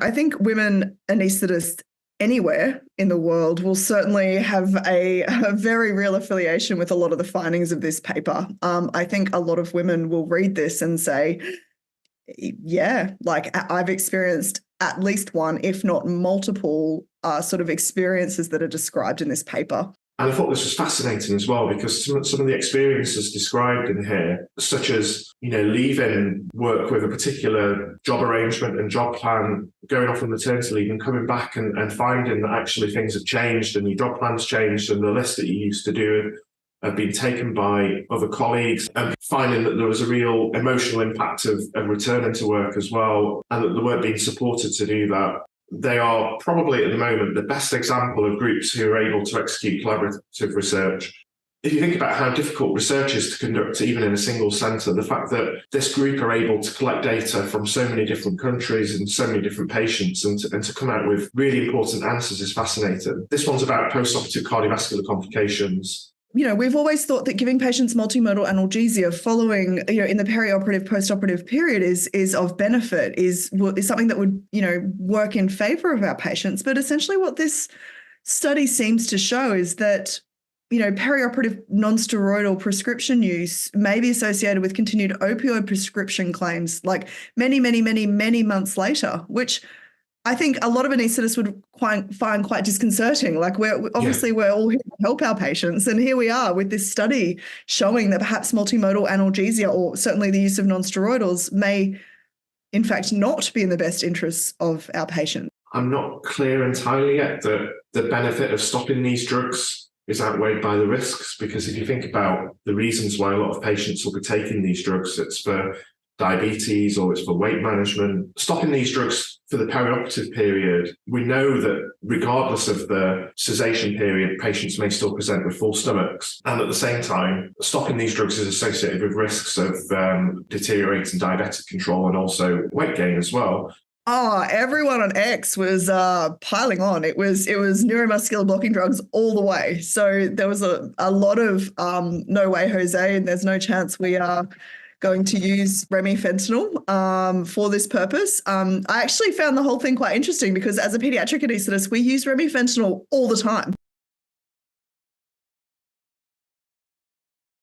I think women anaesthetists anywhere in the world will certainly have a very real affiliation with a lot of the findings of this paper. I think a lot of women will read this and say, yeah, like I've experienced at least one, if not multiple, sort of experiences that are described in this paper. And I thought this was fascinating as well, because some of the experiences described in here, such as, leaving work with a particular job arrangement and job plan, going off on maternity leave and coming back and finding that actually things have changed and your job plan's changed and the list that you used to do have been taken by other colleagues, and finding that there was a real emotional impact of returning to work as well, and that they weren't being supported to do that. They are probably at the moment the best example of groups who are able to execute collaborative research. If you think about how difficult research is to conduct, even in a single centre, the fact that this group are able to collect data from so many different countries and so many different patients and to come out with really important answers is fascinating. This one's about postoperative cardiovascular complications. We've always thought that giving patients multimodal analgesia following, in the perioperative, postoperative period is of benefit, is something that would, work in favor of our patients. But essentially what this study seems to show is that, perioperative non-steroidal prescription use may be associated with continued opioid prescription claims like many, many, many, many months later, which I think a lot of anaesthetists would find quite disconcerting. Like we're all here to help our patients. And here we are with this study showing that perhaps multimodal analgesia, or certainly the use of non-steroidals, may in fact not be in the best interests of our patients. I'm not clear entirely yet that the benefit of stopping these drugs is outweighed by the risks, because if you think about the reasons why a lot of patients will be taking these drugs, it's for diabetes or it's for weight management. Stopping these drugs for the perioperative period, we know that regardless of the cessation period, patients may still present with full stomachs. And at the same time, stopping these drugs is associated with risks of deteriorating diabetic control and also weight gain as well. Oh, everyone on X was piling on. It was neuromuscular blocking drugs all the way. So there was a lot of no way, Jose, and there's no chance we are going to use remifentanil for this purpose. I actually found the whole thing quite interesting because as a pediatric anaesthetist, we use remifentanil all the time.